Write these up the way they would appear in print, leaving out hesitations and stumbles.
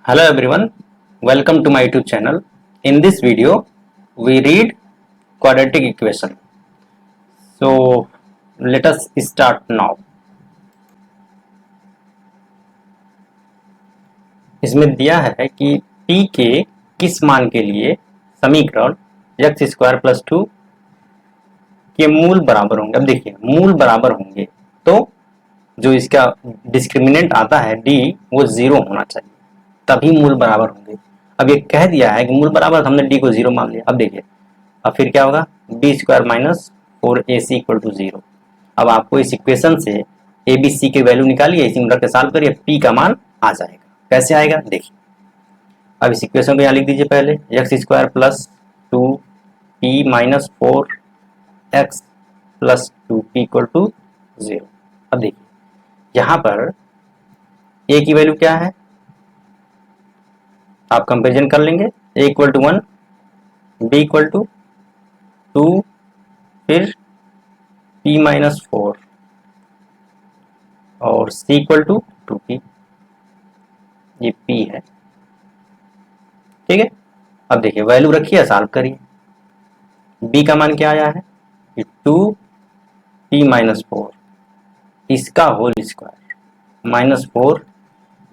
Hello everyone, welcome to my YouTube channel. In this video, we read quadratic equation. So let us start now. इसमें दिया है कि p के किस मान के लिए समीकरण x स्क्वायर प्लस 2 के मूल बराबर होंगे। अब देखिए मूल बराबर होंगे तो जो इसका डिस्क्रिमिनेंट आता है d वो 0 होना चाहिए, तभी मूल बराबर होंगे। अब ये कह दिया है कि मूल बराबर, हमने d को 0 मान लिया। अब देखिए अब फिर क्या होगा, B square minus 4ac equal to 0। अब आपको इस इक्वेशन से ए बी सी की वैल्यू निकालिए, इसी में रख के सॉल्व करिए, पी का मान आ जाएगा। कैसे आएगा देखिए, अब इस इक्वेशन को यहाँ लिख दीजिए। पहले X square plus 2p minus 4x plus 2p equal to 0। अब देखिए यहाँ पर a की वैल्यू क्या है, आप कंपेरिजन कर लेंगे। a equal to 1, b equal to 2, फिर p माइनस 4 और c इक्वल टू 2p, ये p है। ठीक है, अब देखिए वैल्यू रखिए, सॉल्व करिए। b का मान क्या आया है, 2p माइनस 4 इसका होल स्क्वायर माइनस 4,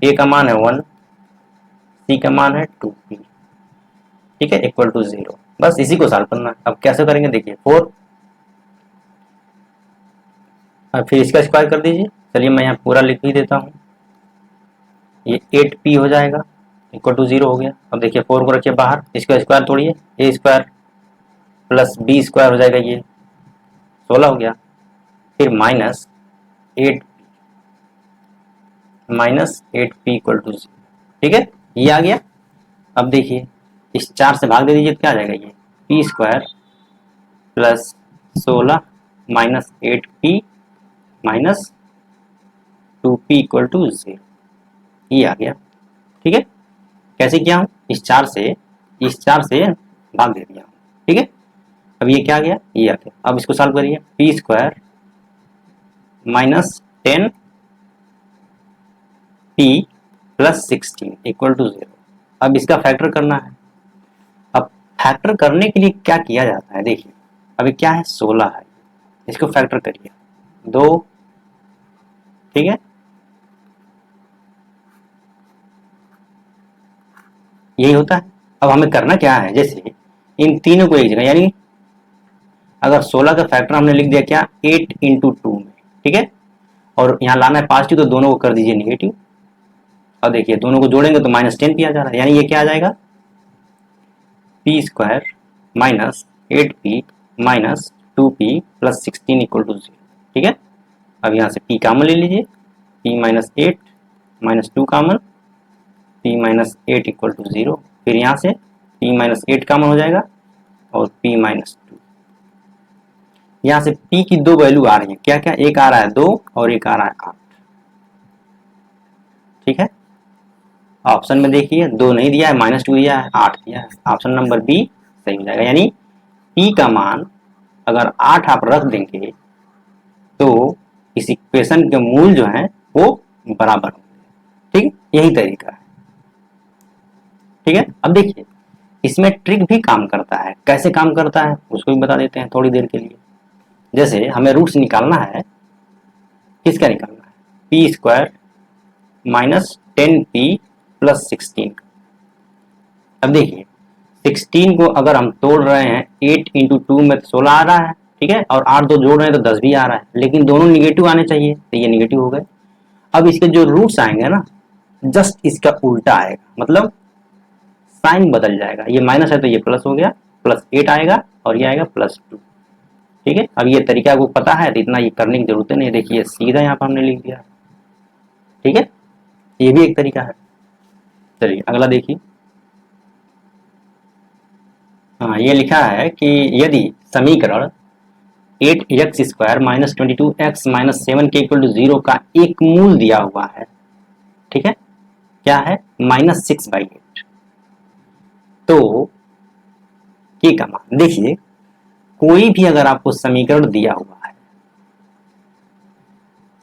a का मान है 1, c का मान है 2p। ठीक है, इक्वल टू 0। बस इसी को सॉल्व करना है। अब कैसे करेंगे देखिए, 4 और फिर इसका स्क्वायर कर दीजिए। चलिए मैं यहाँ पूरा लिख ही देता हूँ, ये 8p हो जाएगा, इक्वल टू 0 हो गया। अब देखिए 4 को रखिए बाहर, इसका स्क्वायर तोड़िए, a square plus b square हो जाएगा, ये 16 हो गया। फिर माइनस 8p इक्वल टू 0। ठीक है, ये आ गया। अब देखिए इस 4 से भाग दे दीजिए तो क्या आ जाएगा, ये p square plus 16 minus 8p minus 2p equal to 0, ये आ गया। ठीक है, कैसे किया हूँ, इस 4 से भाग दे दिया हूँ। ठीक है, अब ये क्या आ गया, ये आ गया। अब इसको सॉल्व करिए, p square minus 10p plus 16 equal to 0। अब इसका फैक्टर करना है। अब फैक्टर करने के लिए क्या किया जाता है देखिए, अभी क्या है 16 है, इसको फैक्टर करिए 2। ठीक है, यही होता है। अब हमें करना क्या है, जैसे इन तीनों को एक जगह, यानी अगर 16 का फैक्टर हमने लिख दिया क्या 8 इंटू 2 में, ठीक है, और यहाँ लाना है पॉजिटिव तो दोनों को कर दीजिए निगेटिव। अब देखिए दोनों को जोड़ेंगे तो माइनस 10p आ जा रहा है, यानी ये क्या आ जाएगा, p square minus 8p minus 2p plus 16 equal to 0। ठीक है, अब यहाँ से p कॉमन ले लीजिए, p minus 8 minus 2 common, p minus 8 equal to 0। फिर यहाँ से p माइनस 8 कॉमन हो जाएगा और p माइनस 2। यहाँ से p की दो वैल्यू आ रही है, क्या क्या, एक आ रहा है 2 और एक आ रहा है 8। ठीक है, ऑप्शन में देखिए 2 नहीं दिया है, माइनस 2 दिया है, 8 दिया है। ऑप्शन नंबर बी सही हो जाएगा, यानी p का मान अगर 8 आप रख देंगे तो इस इक्वेशन के मूल जो है वो बराबर होंगे। ठीक, यही तरीका है। ठीक है, अब देखिए इसमें ट्रिक भी काम करता है। कैसे काम करता है उसको भी बता देते हैं थोड़ी देर के लिए। जैसे हमें रूट्स निकालना है, किसका निकालना है, p square minus 10p plus 16। अब देखिए 16 को अगर हम तोड़ रहे हैं 8 इंटू 2 में तो 16 आ रहा है, ठीक है, और 8 दो जोड़ रहे हैं तो 10 भी आ रहा है, लेकिन दोनों निगेटिव आने चाहिए तो ये निगेटिव हो गए। अब इसके जो रूट्स आएंगे ना, जस्ट इसका उल्टा आएगा, मतलब साइन बदल जाएगा। ये माइनस है तो ये प्लस हो गया, प्लस 8 आएगा और ये आएगा प्लस 2। ठीक है, अब ये तरीका आपको पता है तो इतना ये करने की जरूरत नहीं है। देखिए सीधा यहाँ पर हमने लिख दिया। ठीक है, ये भी एक तरीका है। चलिए अगला देखिए, हाँ ये लिखा है कि यदि समीकरण 8x square minus 22x minus 7 के इक्वल टू 0 का एक मूल दिया हुआ है, ठीक है, क्या है, माइनस 6/8, तो के का मान देखिए, कोई भी अगर आपको समीकरण दिया हुआ है,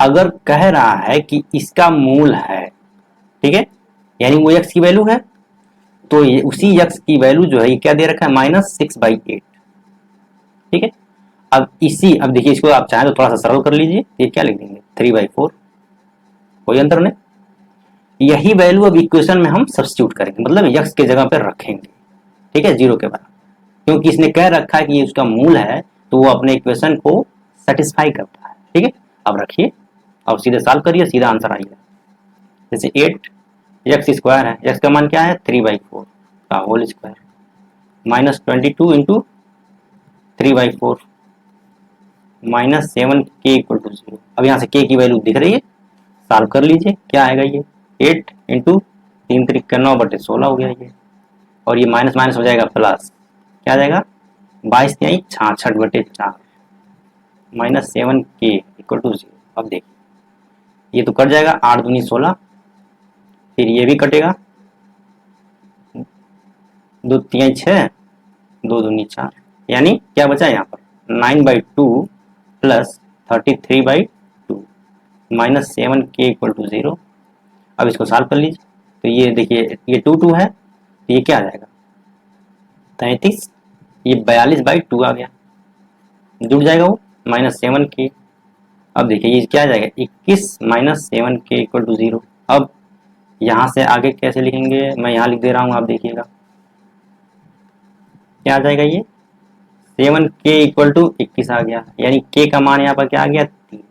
अगर कह रहा है कि इसका मूल है, ठीक है, यानी वो x की वैल्यू है, तो ये उसी x की वैल्यू जो है ये क्या दे रखा है, -6/8। ठीक है, अब देखिए इसको आप चाहें तो थोड़ा सा सरल कर लीजिए, ये क्या लिख देंगे 3/4, कोई अंतर नहीं। यही वैल्यू अब इक्वेशन में हम सब्स्टिट्यूट करेंगे, मतलब x के जगह पर रखेंगे। ठीक है, 0 के बराबर, क्योंकि इसने कह रखा है कि ये उसका मूल है, तो वो अपने इक्वेशन को सेटिस्फाई करता है। ठीक है, अब रखिए और सीधे सॉल्व करिए, सीधा आंसर आएगा। जैसे 8 एक्स स्क्वायर है, एक्स का मान क्या है 3/4 का whole square, -22 into 3/4 -7 k equal to 0। अब यहाँ से k की वैल्यू दिख रही है, सॉल्व कर लीजिए, क्या आएगा ये 8 इंटू 3×3 9/16 हो गया ये, और ये माइनस माइनस हो जाएगा प्लस, क्या आ जाएगा 22×3 66/4 -7 k इक्वल टू 0। अब देखिए ये तो कट जाएगा, 8 दूनी 16, फिर ये भी कटेगा, 2 3 6, 2 दूनी 4, यानी क्या बचा यहाँ पर 9/2 प्लस 33/2 -7 k इक्वल टू 0। अब इसको सॉल्व कर लीजिए, तो ये देखिए ये 2 है, तो ये क्या आ जाएगा 33, ये 42/2 आ गया, जुड़ जाएगा वो -7 k। अब देखिए ये क्या आ जाएगा 21 -7 k इक्वल टू 0। अब यहाँ से आगे कैसे लिखेंगे, मैं यहाँ लिख दे रहा हूँ, आप देखिएगा क्या आ जाएगा, ये 7 k इक्वल टू 21 आ गया, यानी k का मान यहाँ पर क्या आ गया 3,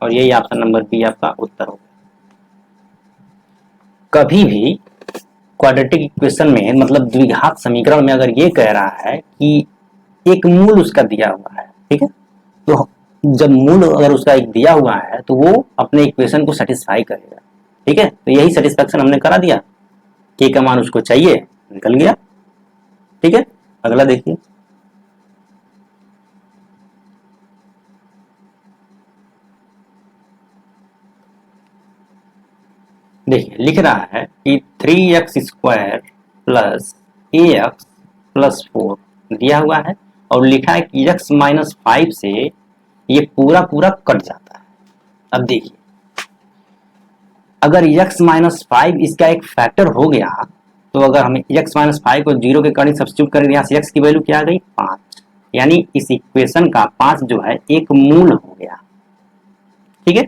और यही ऑप्शन नंबर बी आपका उत्तर होगा। कभी भी क्वाड्रेटिक इक्वेशन में, मतलब द्विघात समीकरण में, अगर ये कह रहा है कि एक मूल उसका दिया हुआ है, ठीक है, तो जब मूल अगर उसका एक दिया हुआ है तो वो अपने इक्वेशन को सेटिस्फाई करेगा। ठीक है, तो यही सेटिस्फैक्शन हमने करा दिया, k का मान उसको चाहिए, निकल गया। ठीक है, अगला देखिए, देखिए लिख रहा है कि 3x² प्लस ax प्लस 4 दिया हुआ है, और लिखा है कि x -5 से ये पूरा पूरा कट जाता है। अब देखिए अगर x -5 इसका एक फैक्टर हो गया, तो अगर हमें x -5 को 0 के करीब सब्स्टिट्यूट करेंगे, यहाँ से x की वैल्यू क्या आ गई 5, यानी इस इक्वेशन का 5 जो है एक मूल हो गया। ठीक है,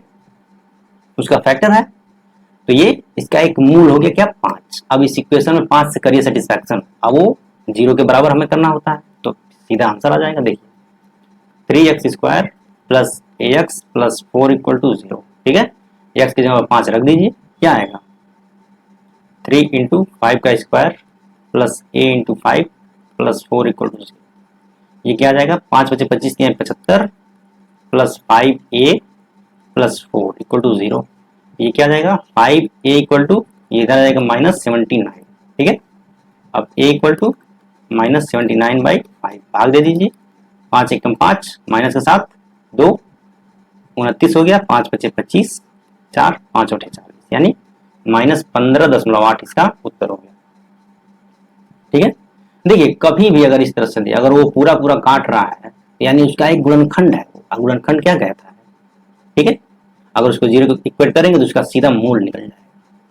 उसका फैक्टर है, तो ये इसका एक मूल हो गया क्या 5। अब इस इक्वेशन में 5 से करिए सेटिस्फैक्शन, अब वो 0 के बराबर हमें करना होता है, तो सीधा आंसर आ जाएगा। देखिए 3x² plus ax plus 4 equal to 0। ठीक है, x की जगह 5 रख दीजिए, क्या आएगा 3 इंटू 5 का square plus a into 5 plus 4 equal to 0। ये क्या आ जाएगा 5 बचे 25 75 plus 5a plus 4 equal to 0। ये क्या आ जाएगा 5a इक्वल टू, ये इधर आ जाएगा -79। ठीक है, अब a इक्वल टू -79/5 भाग दे दीजिए, 5 एकम 5 माइनस के साथ 2 29 हो गया, 5 बचे 25, 4 5 8 40, यानी -15.8 इसका उत्तर हो गया। ठीक है, देखिए कभी भी अगर इस तरह से दे, अगर वो पूरा पूरा काट रहा है, यानी उसका एक गुणनखंड है, गुणनखंड क्या कहता है। ठीक है, अगर उसको 0 को इक्वेट करेंगे तो उसका सीधा मूल निकल जाएगा।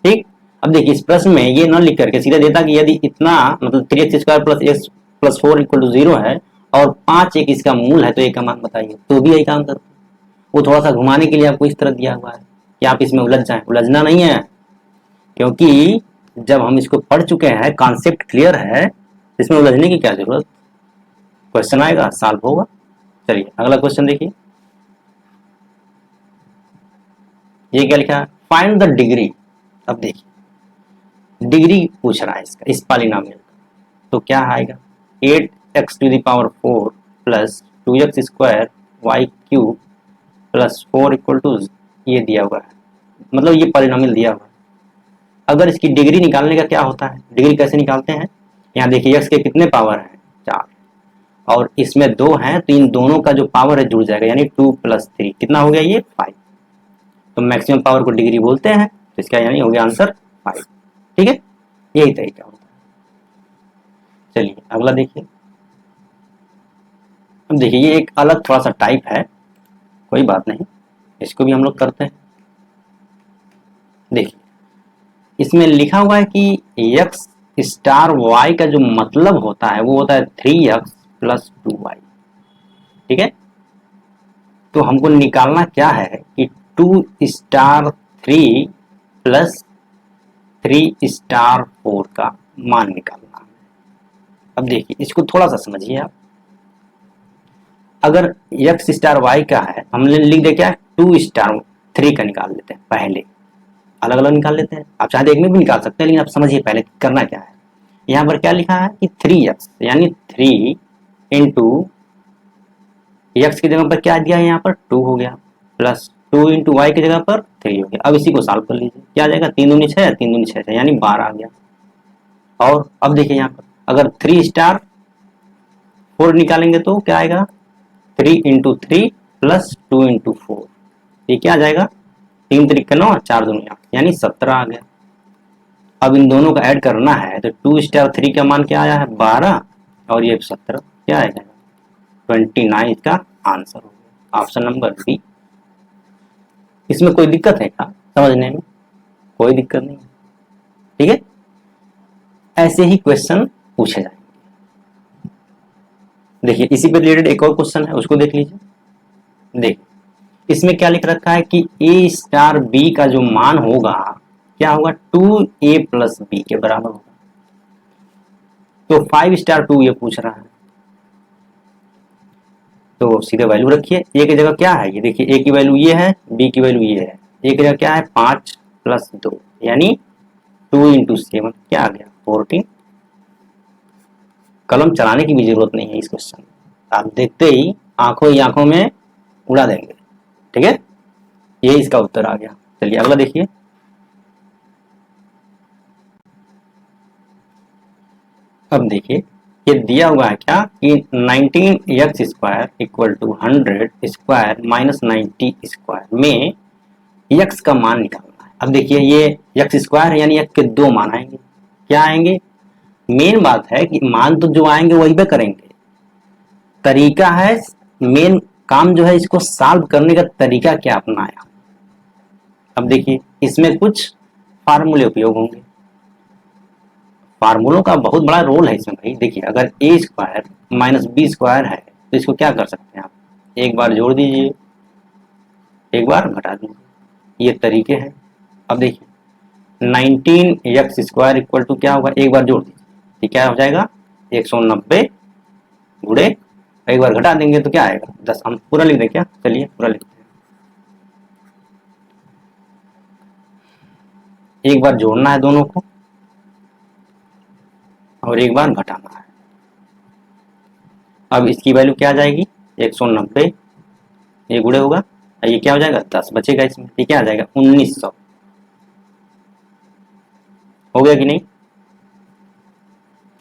ठीक, अब देखिए इस प्रश्न में ये न लिख करके सीधा देता कि यदि इतना मतलब 3x² plus x plus 4 equal to 0 है और 5 एक इसका मूल है, तो एक का मान बताइए, तो भी यही काम करते। वो थोड़ा सा घुमाने के लिए आपको इस तरह दिया हुआ है कि आप इसमें उलझ जाएं, उलझना नहीं है, क्योंकि जब हम इसको पढ़ चुके हैं, कॉन्सेप्ट क्लियर है, इसमें उलझने की क्या जरूरत। क्वेश्चन आएगा सॉल्व होगा। चलिए अगला क्वेश्चन देखिए, ये क्या लिखा है फाइंड द डिग्री। अब देखिए डिग्री पूछ रहा है इसका, इस पॉलिनोमियल का, तो क्या आएगा 8x⁴ plus 2x² y³ plus 4 equal to, ये दिया हुआ है, मतलब ये पॉलिनोमियल दिया हुआ है। अगर इसकी डिग्री निकालने का क्या होता है, डिग्री कैसे निकालते हैं, यहाँ देखिए x के कितने पावर हैं 4, और इसमें 2 हैं, तो इन दोनों का जो पावर है जुड़ जाएगा, यानी 2 + 3 कितना हो गया ये 5, तो मैक्सिमम पावर को डिग्री बोलते हैं, तो इसका यानी हो गया आंसर 5। ठीक है, यही तरीका होता है। चलिए अगला देखिए, अब देखिए ये एक अलग थोड़ा सा टाइप है, कोई बात नहीं, इसको भी हम लोग करते हैं। देखिए इसमें लिखा हुआ है कि x स्टार y का जो मतलब होता है वो होता है 3x प्लस 2y। ठीक है, तो हमको निकालना क्या है कि 2 स्टार 3 प्लस 3 स्टार 4 का मान निकालना है। अब देखिए इसको थोड़ा सा समझिए आप। अगर x स्टार y का है, हमने लिख दिया क्या, 2 स्टार 3 का निकाल लेते हैं, पहले अलग अलग निकाल लेते हैं। आप चाहे एक में भी निकाल सकते हैं, लेकिन आप समझिए पहले करना क्या है। यहाँ पर क्या लिखा है कि 3x यानी 3 इंटू एक्स की जगह पर क्या दिया है, यहाँ पर 2 हो गया, प्लस 2 इंटू वाई की जगह पर 3 हो गया। अब इसी को सॉल्व कर लीजिए, क्या आ जाएगा, 3 दूनी 6, 3 दूनी 6 यानी 12 आ गया। और अब देखिए यहाँ पर अगर 3 स्टार 4 निकालेंगे तो क्या आएगा, 3 इंटू 3 प्लस 2 इंटू 4, ये क्या आ जाएगा, 3 3 9, 4 दूनी 8 यानी 17 आ गया। अब इन दोनों का ऐड करना है तो 2 स्टार 3 का मान क्या आया है 12 और ये 17, क्या आएगा 29 इसका आंसर हो गया, ऑप्शन नंबर बी। इसमें कोई दिक्कत है क्या समझने में, कोई दिक्कत नहीं, ठीक है। ऐसे ही क्वेश्चन पूछे जाएंगे। देखिए इसी पे रिलेटेड एक और क्वेश्चन है, उसको देख लीजिए। देखिए इसमें क्या लिख रखा है कि a स्टार b का जो मान होगा क्या होगा, 2a प्लस बी के बराबर होगा। तो 5 स्टार 2 ये पूछ रहा है, तो सीधे वैल्यू रखिए। ए की जगह क्या है, ये देखिए ए की वैल्यू ये है, बी की वैल्यू ये है। ए की जगह क्या है 5 प्लस 2 यानी 2 इंटू 7 क्या आ गया 14। कलम चलाने की भी जरूरत नहीं है इस क्वेश्चन, आप देखते ही आंखों ही आंखों में उड़ा देंगे, ठीक है। ये इसका उत्तर आ गया। चलिए अगला देखिए। अब देखिए ये दिया हुआ है क्या कि 19x square equal to 100 square minus 90 square में x का मान निकालना है। अब देखिए ये x स्क्वायर है यानी x के 2 मान आएंगे, क्या आएंगे, मेन बात है कि मान तो जो आएंगे वही पे करेंगे, तरीका है मेन काम जो है इसको सॉल्व करने का तरीका क्या अपनाया। अब देखिए इसमें कुछ फार्मूले उपयोग होंगे, फार्मूलों का बहुत बड़ा रोल है इसमें भाई। देखिए अगर ए स्क्वायर माइनस बी स्क्वायर है तो इसको क्या कर सकते हैं आप, एक बार जोड़ दीजिए, एक बार घटा दीजिए, ये तरीके हैं। अब देखिए 19x स्क्वायर इक्वल टू क्या होगा, एक बार जोड़ दीजिए, ये क्या हो जाएगा 190 गुणे, एक बार घटा देंगे तो क्या आएगा 10। हम पूरा लिख दें क्या, चलिए पूरा लिखते हैं। एक बार जोड़ना है दोनों को और एक बार घटाना है। अब इसकी वैल्यू क्या आ जाएगी 190, ये गुणे होगा, ये क्या हो जाएगा 10 बचेगा इसमें, ये क्या आ जाएगा 1900। हो गया कि नहीं।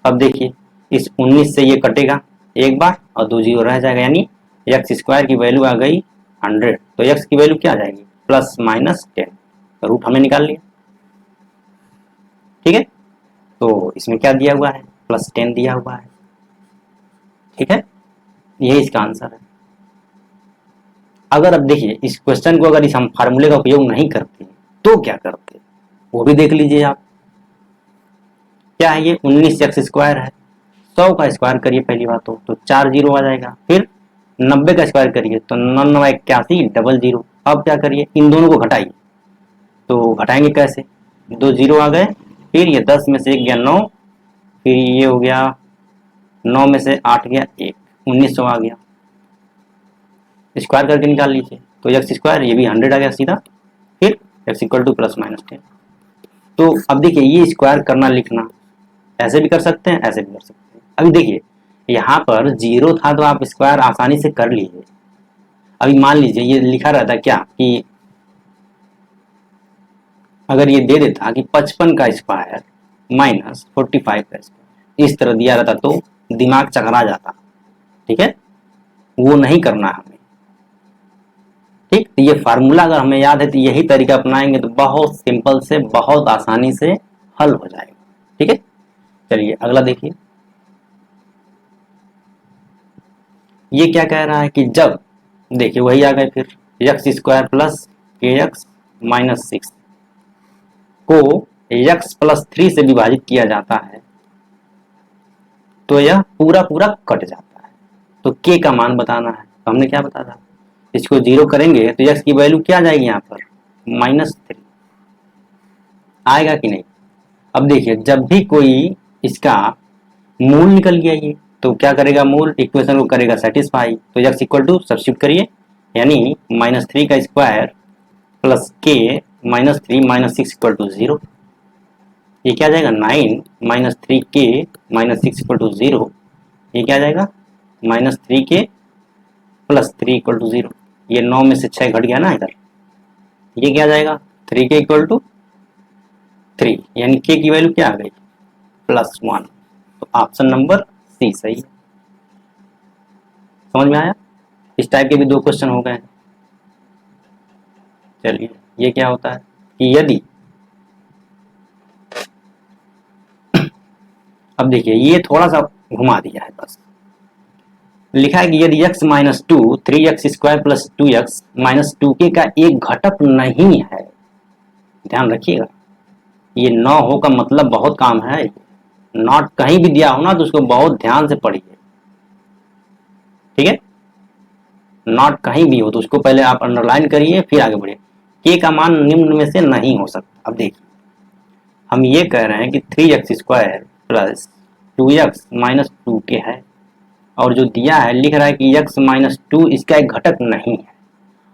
अब देखिए इस 19 से ये कटेगा एक बार और 2 जीरो रह जाएगा, यानी एक्स स्क्वायर की वैल्यू आ गई 100, तो एक्स की वैल्यू क्या आ जाएगी प्लस माइनस 10, रूट हमने निकाल लिया, ठीक है। तो इसमें क्या दिया हुआ है प्लस 10 दिया हुआ है, ठीक है, यही इसका आंसर है। अगर अब देखिए इस क्वेश्चन को अगर इस हम फार्मूले का उपयोग नहीं करते तो क्या करते, वो भी देख लीजिए आप। क्या है ये 19x स्क्वायर है, 100 का स्क्वायर करिए पहली बात तो 4 जीरो आ जाएगा, फिर 90 का स्क्वायर करिए तो 991 डबल जीरो। अब क्या करिए इन दोनों को घटाइए, तो घटाएंगे कैसे, 2 जीरो आ गए, फिर ये 10 में से 1 गया 9, फिर ये हो गया 9 में से 8 गया 1, 1900 आ गया। स्क्वायर करके निकाल लीजिए तो एक्स स्क्वायर ये भी 100 आ गया सीधा, फिर x equal two plus minus 10। तो अब देखिए ये स्क्वायर करना लिखना ऐसे भी कर सकते हैं, ऐसे भी कर सकते हैं। अभी देखिए यहाँ पर जीरो था तो आप स्क्वायर आसानी से कर लीजिए। अभी मान लीजिए ये लिखा रहता क्या कि अगर ये दे देता कि 55 का स्क्वायर माइनस 45 का स्क्वायर, इस तरह दिया रहता तो दिमाग चकरा जाता, ठीक है, वो नहीं करना हमें, ठीक। तो ये फार्मूला अगर हमें याद है तो यही तरीका अपनाएंगे तो बहुत सिंपल से बहुत आसानी से हल हो जाएगा, ठीक है। चलिए अगला देखिए। ये क्या कह रहा है कि जब देखिए वही आ गए फिर एक्स स्क्वायर प्लस के एक्स माइनस 6 को x प्लस 3 से विभाजित किया जाता है तो यह पूरा पूरा कट जाता है। तो k का मान बताना है, तो हमने क्या बताया था, इसको 0 करेंगे तो x की वैल्यू क्या आ जाएगी यहाँ पर -3 आएगा कि नहीं। अब देखिए जब भी कोई इसका मूल निकल गया ये तो क्या करेगा, मूल इक्वेशन को करेगा सेटिस्फाई, तो x इक्वल टू सब्स्टिट्यूट करिए, यानी -3 का square plus k -3 -6 equal to 0। ये क्या आ जाएगा 9 -3k -6 इक्वल टू 0। ये क्या आ जाएगा -3k प्लस 3 इक्वल टू 0। ये 9 में से 6 घट गया ना इधर, ये क्या आ जाएगा 3k इक्वल टू 3, यानी k की वैल्यू क्या आ गई +1। तो ऑप्शन नंबर सी सही है। समझ में आया, इस टाइप के भी 2 क्वेश्चन हो गए हैं। चलिए ये क्या होता है कि यदि अब देखिए ये थोड़ा सा घुमा दिया है, बस लिखा है कि यदि x -2 3x² plus 2x -2k का एक घटक नहीं है, ध्यान रखिएगा ये न हो का मतलब बहुत काम है, नॉट कहीं भी दिया हो ना तो उसको बहुत ध्यान से पढ़िए, ठीक है। नॉट कहीं भी हो तो उसको पहले आप अंडरलाइन करिए फिर आगे बढ़िए। k का मान निम्न में से नहीं हो सकता। अब देखिए हम ये कह रहे हैं कि 3x² प्लस 2x -2k है, और जो दिया है लिख रहा है कि x -2 इसका एक घटक नहीं है।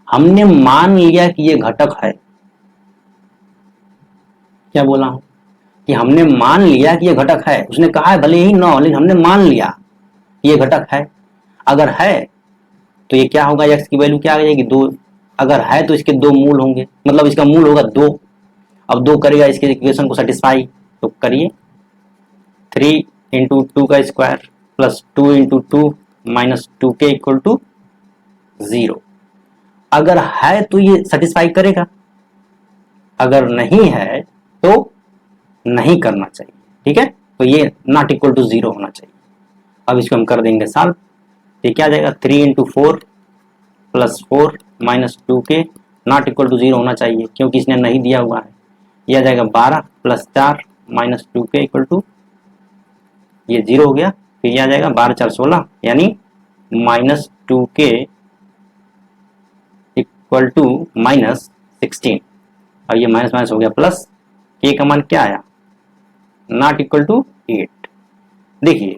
हमने मान लिया कि ये घटक है, क्या बोला हूं कि हमने मान लिया कि ये घटक है। उसने कहा है भले ही न हो लेकिन हमने मान लिया कि ये घटक है। अगर है तो ये क्या होगा, x की वैल्यू क्या आ जाएगी 2। अगर है तो इसके 2 मूल होंगे, मतलब इसका मूल होगा 2। अब 2 करेगा इसके इक्वेशन को सेटिस्फाई, तो करिए 3 इंटू 2 का square plus 2 into 2 -2k equal to 0। अगर है तो ये सेटिस्फाई करेगा, अगर नहीं है तो नहीं करना चाहिए, ठीक है। तो ये नॉट इक्वल टू 0 होना चाहिए। अब इसको हम कर देंगे सॉल्व, तो क्या आ जाएगा 3 into 4 plus 4 -2k not equal to 0 होना चाहिए क्योंकि इसने नहीं दिया हुआ है। यह आ जाएगा 12 प्लस 4 -2k इक्वल टू, ये 0 हो गया, फिर यह आ जाएगा 12 4 16 यानी -2k इक्वल टू -16। और ये माइनस माइनस हो गया प्लस, k का मान क्या आया नॉट इक्वल टू 8। देखिए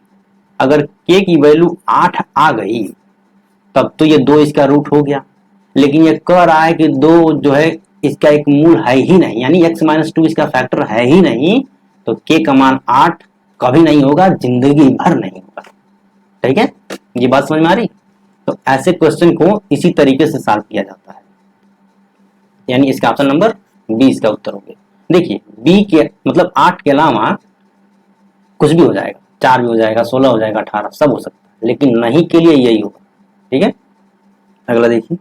अगर k की वैल्यू 8 आ गई तब तो ये 2 इसका रूट हो गया, लेकिन ये कह रहा है कि 2 जो है इसका एक मूल है ही नहीं, यानी x -2 इसका फैक्टर है ही नहीं, तो k का मान 8 कभी नहीं होगा, जिंदगी भर नहीं होगा, ठीक है। ये बात समझ में आ रही। तो ऐसे क्वेश्चन को इसी तरीके से सॉल्व किया जाता है, यानी इसका ऑप्शन नंबर बी इसका उत्तर हो गया। देखिए बी के मतलब 8 के अलावा कुछ भी हो जाएगा, 4 भी हो जाएगा, 16 हो जाएगा, 18 सब हो सकता है, लेकिन नहीं के लिए यही होगा, ठीक है। अगला देखिए,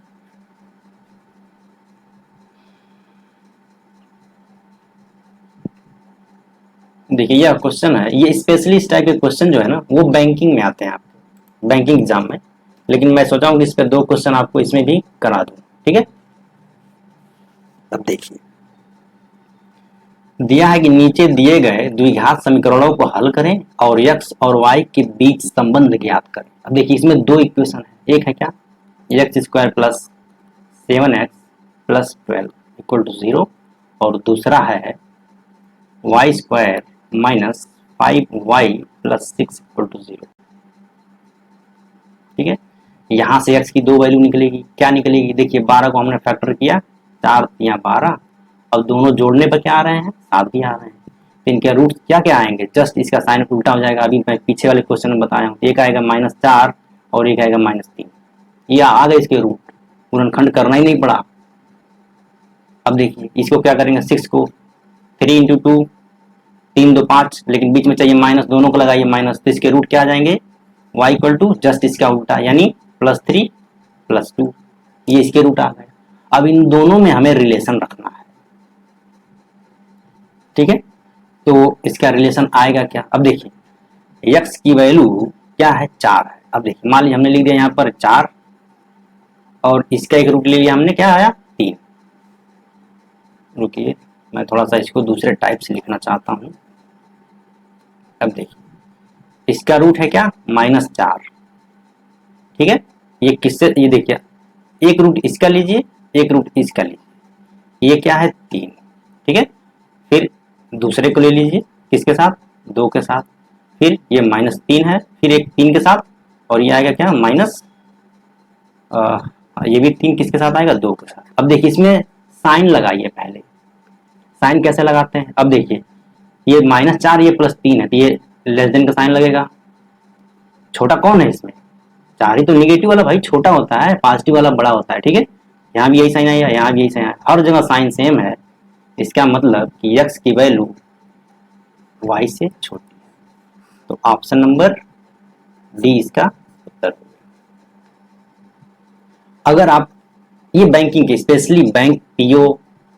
देखिए यह क्वेश्चन है, ये स्पेशली इस टाइप के क्वेश्चन जो है ना वो बैंकिंग में आते हैं, आपके बैंकिंग एग्जाम में, लेकिन मैं सोचा हूँ कि इस पर 2 क्वेश्चन आपको इसमें भी करा दूं, ठीक है। अब देखिए दिया है कि नीचे दिए गए द्विघात समीकरणों को हल करें और x और y के बीच संबंध ज्ञात करें। अब देखिए इसमें 2 इक्वेशन है, एक है क्या x² plus 7x plus 12 equal to 0 और दूसरा है y² minus 5y plus 6 equal to 0, ठीक है। यहाँ से x की 2 वैल्यू निकलेगी, क्या निकलेगी देखिए 12 को हमने फैक्टर किया, 4 या 12, अब दोनों जोड़ने पर क्या आ रहे हैं 7 ही आ रहे हैं, तो इनके रूट क्या क्या आएंगे, जस्ट इसका साइन उल्टा हो जाएगा। अभी मैं पीछे वाले क्वेश्चन में बताया हूँ, एक आएगा -4 और एक आएगा -3, ये आ गए इसके रूट, गुणनखंड करना ही नहीं पड़ा। अब देखिए इसको क्या करेंगे 6 को 3 इंटू 2 3 2 5, लेकिन बीच में चाहिए माइनस, दोनों को लगाइए माइनस, तो इसके रूट क्या आ जाएंगे y इक्वल टू जस्ट इसका उल्टा यानी +3 +2, ये इसके रूट आ गए। अब इन दोनों में हमें रिलेशन रखना है, ठीक है। तो इसका रिलेशन आएगा क्या, अब देखिए x की वैल्यू क्या है 4 है। अब देखिए मान लीजिए हमने लिख दिया यहाँ पर 4 और इसका एक रूट ले लिया हमने, क्या आया 3, रुकिए मैं थोड़ा सा इसको दूसरे टाइप से लिखना चाहता हूँ। अब देखिए, इसका रूट है क्या, -4, ठीक है। ये किससे, ये देखिए, एक रूट इसका लीजिए, एक रूट इसका लीजिए, ये क्या है 3, ठीक है। फिर दूसरे को ले लीजिए, किसके साथ, 2 के साथ, फिर ये -3 है, फिर एक 3 के साथ, और ये आएगा क्या माइनस, ये भी 3 किसके साथ आएगा, 2 के साथ। अब देखिए इसमें साइन लगाइए पहले, साइन कैसे लगाते हैं, अब देखिए ये -4, ये +3 है, तो ये लेस देन का साइन लगेगा। छोटा कौन है इसमें, 4 ही तो, निगेटिव वाला भाई छोटा होता है, पॉजिटिव वाला बड़ा होता है, ठीक है। यहाँ भी यही साइन आएगा, यहाँ भी यही साइन आएगा, हर जगह साइन सेम है। इसका मतलब कि x की वैल्यू y से छोटी है। तो ऑप्शन नंबर डी इसका उत्तर होगा। अगर आप ये बैंकिंग के, स्पेशली बैंक पीओ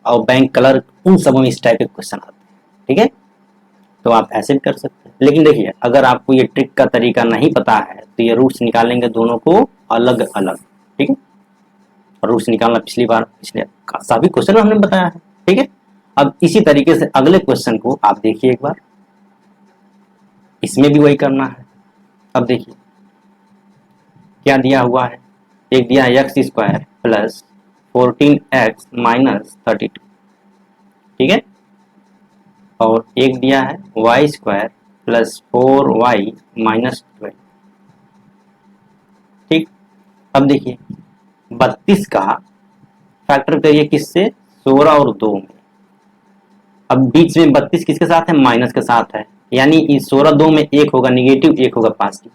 और बैंक क्लर्क, उन सबों में इस टाइप के क्वेश्चन आते हैं, ठीक है, तो आप ऐसे भी कर सकते हैं। लेकिन देखिए, अगर आपको ये ट्रिक का तरीका नहीं पता है तो ये रूट्स निकालेंगे दोनों को अलग अलग, ठीक है। रूट्स निकालना पिछली बार, पिछले सभी क्वेश्चन में हमने बताया है, ठीक है। अब इसी तरीके से अगले क्वेश्चन को आप देखिए एक बार, इसमें भी वही करना है। अब देखिए क्या दिया हुआ है, एक दिया है x² + 14x - 32, ठीक है, और एक दिया है y² + 4y - 12, ठीक। अब देखिए 32 का फैक्टर करिए किससे, 16 और 2 में। अब बीच में 32 किसके साथ है, माइनस के साथ है, यानी इस 16 2 में एक होगा निगेटिव, एक होगा पॉजिटिव,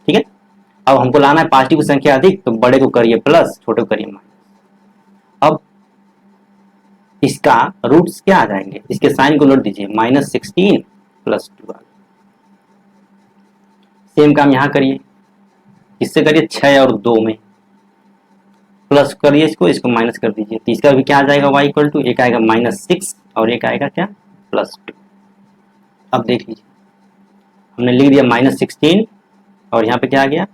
ठीक है। अब हमको लाना है पॉजिटिव की संख्या अधिक, तो बड़े को करिए प्लस, छोटे को करिए माइनस। अब इसका रूट्स क्या आ जाएंगे, इसके साइन को उलट दीजिए, -16 + 2। सेम काम यहाँ करिए, किससे करिए, 6 और 2 में, प्लस करिए इसको, इसको माइनस कर दीजिए, तो इसका भी क्या आ जाएगा, y = एक आएगा -6 और एक आएगा क्या, +2। अब देख लीजिए, हमने लिख दिया -16 और यहाँ पे क्या आ गया,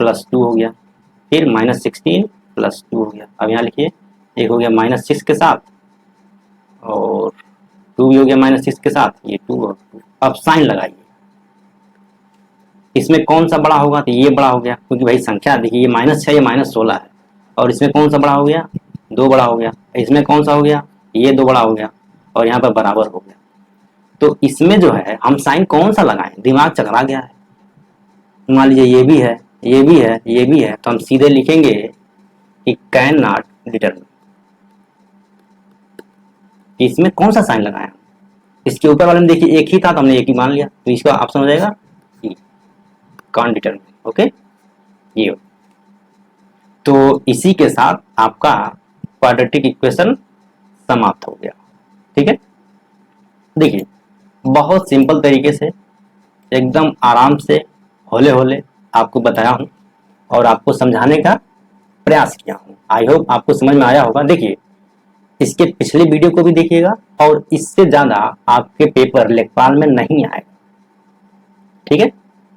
+2 हो गया, फिर -16 + 2 हो गया। अब यहाँ लिखिए, एक हो गया -6 के साथ और 2 भी हो गया -6 के साथ, ये 2 और 2। अब साइन लगाइए, इसमें कौन सा बड़ा होगा, तो ये बड़ा हो गया, क्योंकि भाई संख्या देखिए, ये -6 ये -16 है, और इसमें कौन सा बड़ा हो गया, 2 बड़ा हो गया, इसमें कौन सा हो गया, ये 2 बड़ा हो गया, और यहाँ पर बराबर हो गया। तो इसमें जो है हम साइन कौन सा लगाएं, दिमाग चकरा गया है। मान लीजिए ये भी है, ये भी है, ये भी है, तो हम सीधे लिखेंगे कि कैन नॉट डिटरमिन। इसमें कौन सा साइन लगाया, इसके ऊपर वाले में देखिए एक ही था, तो हमने एक ही मान लिया, तो इसका ऑप्शन हो जाएगा कांट डिटरमिन, ओके। ये तो इसी के साथ आपका क्वाड्रेटिक इक्वेशन समाप्त हो गया, ठीक है। देखिए बहुत सिंपल तरीके से, एकदम आराम से, होले होले आपको बताया हूँ और आपको समझाने का प्रयास किया हूँ। आई होप आपको समझ में आया होगा। देखिए इसके पिछले वीडियो को भी देखिएगा, और इससे ज़्यादा आपके पेपर लेखपाल में नहीं आएगा, ठीक है।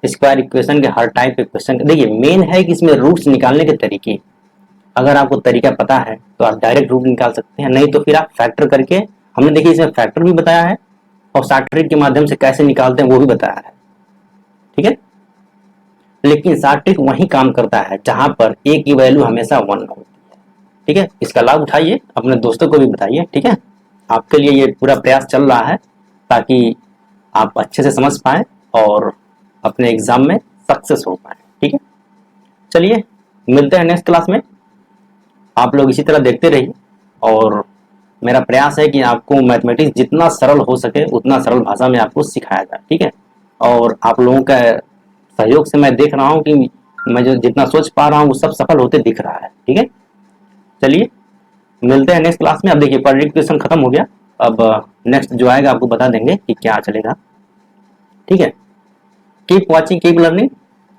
स्क्वायर इक्वेशन के हर टाइप के क्वेश्चन, देखिए मेन है कि इसमें रूट्स निकालने के तरीके, अगर आपको तरीका पता है तो आप डायरेक्ट रूट निकाल सकते हैं, नहीं तो फिर आप फैक्टर करके, हमने देखिए इसमें फैक्टर भी बताया है और शॉर्ट ट्रिक के माध्यम से कैसे निकालते हैं वो भी बताया है, ठीक है। लेकिन शॉर्ट ट्रिक वहीं काम करता है जहां पर ए की वैल्यू हमेशा 1 होती है, ठीक है। इसका लाभ उठाइए, अपने दोस्तों को भी बताइए, ठीक है। आपके लिए ये पूरा प्रयास चल रहा है ताकि आप अच्छे से समझ पाए और अपने एग्जाम में सक्सेस हो पाए, ठीक है। चलिए मिलते हैं नेक्स्ट क्लास में, आप लोग इसी तरह देखते रहिए, और मेरा प्रयास है कि आपको मैथमेटिक्स जितना सरल हो सके उतना सरल भाषा में आपको सिखाया जाए, ठीक है। और आप लोगों का सहयोग से मैं देख रहा हूँ कि मैं जो जितना सोच पा रहा हूँ वो सब सफल होते दिख रहा है, ठीक है। चलिए मिलते हैं नेक्स्ट क्लास में। अब देखिए क्वाड्रेटिक इक्वेशन खत्म हो गया, अब नेक्स्ट जो आएगा आपको बता देंगे कि क्या चलेगा, ठीक है। Keep watching, keep learning,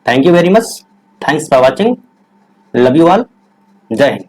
thank you very much, thanks for watching, love you all, जय हिंद।